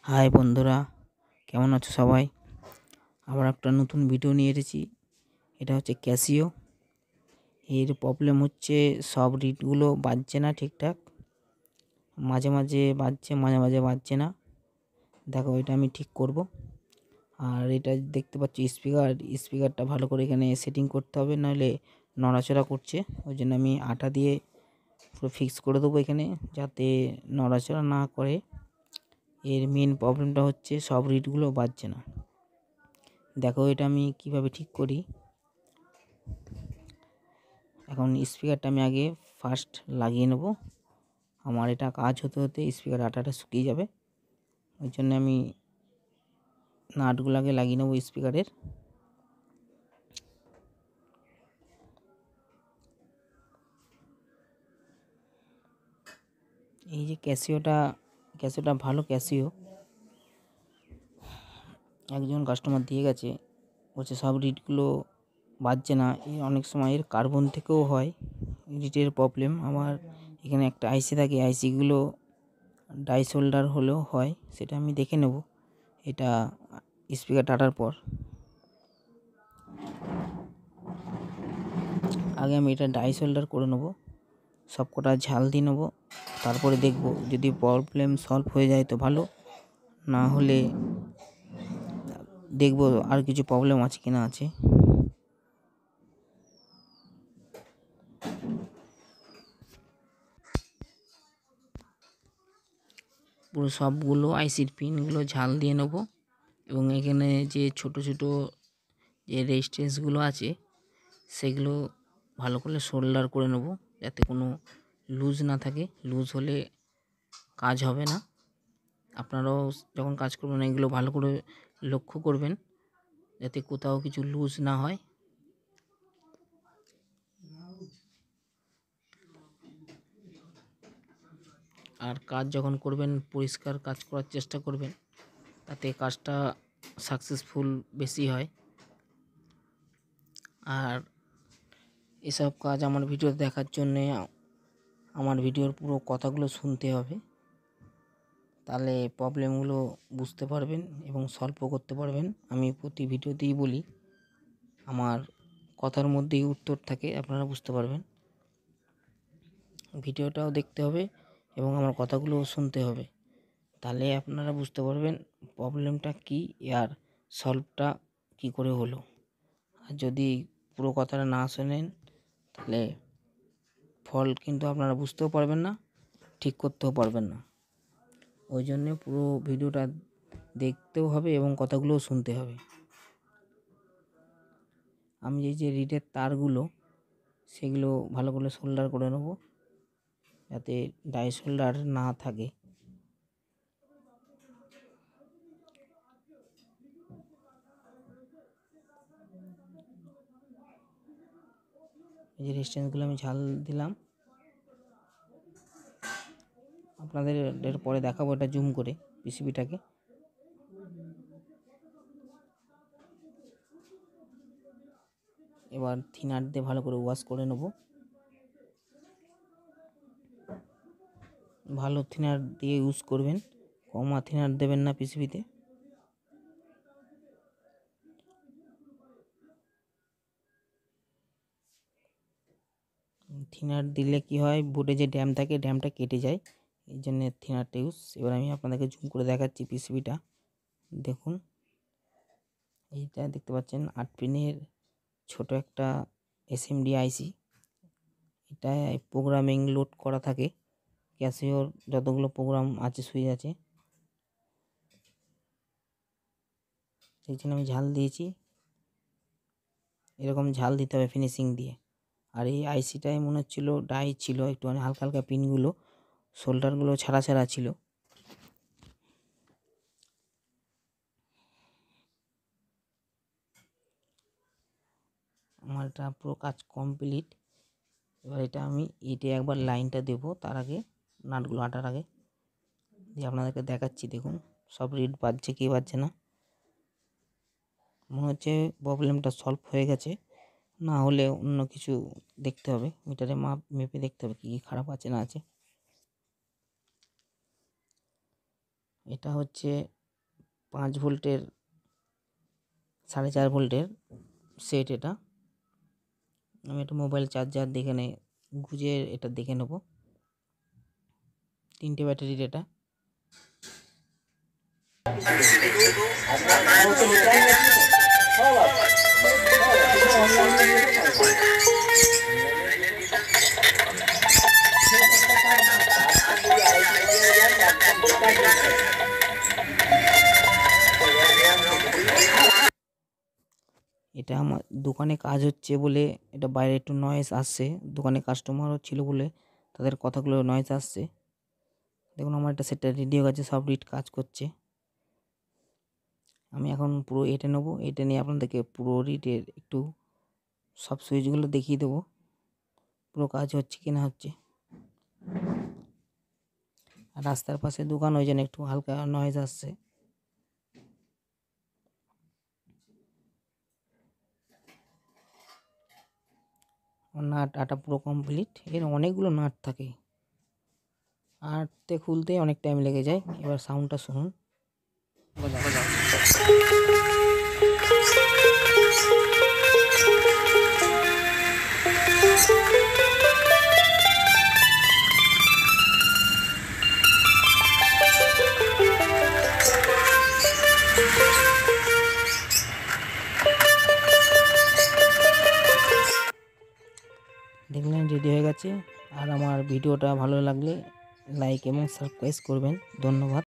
High বন্ধুরা, কেমন আছো সবাই? আবার একটা নতুন ভিডিও নিয়ে এসেছি। এটা হচ্ছে ক্যাসিও। এর প্রবলেম হচ্ছে সব রিডগুলো বাজছে না ঠিকঠাক, মাঝে মাঝে বাজছে, মাঝে মাঝে বাজছে না। দেখো, এটা আমি ঠিক করব। আর এটা দেখতে পাচ্ছি স্পিকারটা ভালো করে এখানে সেটিং করতে হবে, নাহলে নড়াচড়া করছে। ওই জন্য আমি আটা দিয়ে পুরো ফিক্স করে দেবো এখানে, যাতে নড়াচড়া না করে। এর মেন প্রবলেমটা হচ্ছে সব রিডগুলো বাজছে না। দেখো, এটা আমি কিভাবে ঠিক করি। এখন স্পিকারটা আমি আগে ফার্স্ট লাগিয়ে নেব। আমার এটা কাজ হতে হতে স্পিকার আটাটা শুকিয়ে যাবে। ওই জন্য আমি নাটগুলো আগে লাগিয়ে নেব স্পিকারের। এই যে ক্যাসিওটা ভালো ক্যাসিও, একজন কাস্টমার দিয়ে গেছে, বলছে সব রিডগুলো বাজছে না। অনেক সময় এর কার্বন থেকেও হয় রিডের প্রবলেম। আমার এখানে একটা আইসি থাকে, আইসিগুলো ডাই শোল্ডার হলেও হয়, সেটা আমি দেখে নেব এটা স্পিকার টাটার পর। আগে আমি এটা ডাই শোল্ডার করে নেব, সব কটা ঝাল দিয়ে নেবো। তারপরে দেখব, যদি প্রবলেম সলভ হয়ে যায় তো ভালো, না হলে দেখব আর কিছু প্রবলেম আছে কি না আছে। পুরো সবগুলো আইসির পিনগুলো ঝাল দিয়ে নেব, এবং এখানে যে ছোট ছোট যে রেজিস্ট্যান্সগুলো আছে সেগুলো ভালো করে সোল্ডার করে নেব, যাতে কোনো লুজ না থাকে। লুজ হলে কাজ হবে না। আপনারাও যখন কাজ করবেন এগুলো ভালো করে লক্ষ্য করবেন, যাতে কোথাও কিছু লুজ না হয়। আর কাজ যখন করবেন পরিষ্কার কাজ করার চেষ্টা করবেন, তাতে কাজটা সাকসেসফুল বেশি হয়। আর এসব কাজ আমার ভিডিও দেখার জন্যে আমার ভিডিওর পুরো কথাগুলো শুনতে হবে, তাহলে প্রবলেমগুলো বুঝতে পারবেন এবং সলভও করতে পারবেন। আমি প্রতি ভিডিওতেই বলি, আমার কথার মধ্যেই উত্তর থাকে, আপনারা বুঝতে পারবেন। ভিডিওটাও দেখতে হবে এবং আমার কথাগুলোও শুনতে হবে, তাহলে আপনারা বুঝতে পারবেন প্রবলেমটা কী আর সলভটা কী করে হলো। আর যদি পুরো কথাটা না শোনেন, তাহলে ফল্ট কিন্তু আপনারা বুঝতেও পারবেন না, ঠিক করতেও পারবেন না। ওই জন্যে পুরো ভিডিওটা দেখতেও হবে এবং কথাগুলোও শুনতে হবে। আমি এই যে রিডের তারগুলো, সেগুলো ভালো করে সোল্ডার করে নেব, যাতে ডাই সোল্ডার না থাকে। এই যে রেজিস্ট্যান্সগুলো আমি ঝাল দিলাম, আপনাদের এর পরে দেখাবো এটা জুম করে পিসিবিটাকে। এবার থিনার দিয়ে ভালো করে ওয়াশ করে নেব। ভালো থিনার দিয়ে ইউজ করবেন, কমা থিনার দেবেন না পিসিবিতে। থিনার দিলে কি হয়, বোর্ডে যে ড্যাম থাকে ড্যামটা কেটে যায়, এই জন্য থিনারটা ইউজ। এবার আমি আপনাদেরকে জুম করে দেখাচ্ছি পিসিবিটা। দেখুন, এইটা দেখতে পাচ্ছেন 8 পিনের ছোট একটা এসএমডি আইসি। এটায় প্রোগ্রামিং লোড করা থাকে, ক্যাসিওর যতগুলো প্রোগ্রাম আছে সুইচ আছে। সেই জন্য আমি ঝাল দিয়েছি, এরকম ঝাল দিতে হবে ফিনিশিং দিয়ে। আর এই আইসিটায় মনে হচ্ছিলো ডাই ছিল, একটুখানি হালকা হালকা পিনগুলো শোল্ডারগুলো ছাড়া ছাড়া ছিল। আমার এটা পুরো কাজ কমপ্লিট। এবার এটা আমি ইটে একবার লাইনটা দেবো, তার আগে নাটগুলো আটার আগে দিয়ে আপনাদেরকে দেখাচ্ছি। দেখুন সব রিড বাজছে কি বাজছে না। মনে হচ্ছে প্রবলেমটা সলভ হয়ে গেছে, না হলে অন্য কিছু দেখতে হবে, মিটারে মেপে দেখতে হবে কী কী খারাপ আছে না আছে। এটা হচ্ছে 5 ভোল্টের 4.5 ভোল্টের সেট। এটা আমি একটা মোবাইল চার্জার দেখে গুঁজে এটা দেখে নেব। 3টে ব্যাটারির এটা। এটা আমার দোকানে কাজ হচ্ছে বলে এটা বাইরে একটু নয়েজ আসছে। দোকানে কাস্টমারও ছিল বলে তাদের কথাগুলো নয়েজ আসছে। দেখুন আমার একটা সেটটা রেডি হয়ে গেছে, সব রিড কাজ করছে। আমি এখন পুরো এঁটে নেবো। এঁটে নিয়ে আপনাদেরকে পুরো রিডের একটু সব সুইচগুলো দেখিয়ে দেবো, পুরো কাজ হচ্ছে কি না হচ্ছে। আর রাস্তার পাশে দোকান, ওই জন্য একটু হালকা নয়েজ আসছে। নাট আটা পুরো কমপ্লিট। এর অনেকগুলো নাট থাকে, আটতে খুলতে অনেক টাইম লেগে যায়। এবার সাউন্ডটা শুনুন। দেখলেন রেডি হয়ে গেছে। আর আমার ভিডিওটা ভালো লাগলে লাইক এবং সাবস্ক্রাইব করবেন। ধন্যবাদ।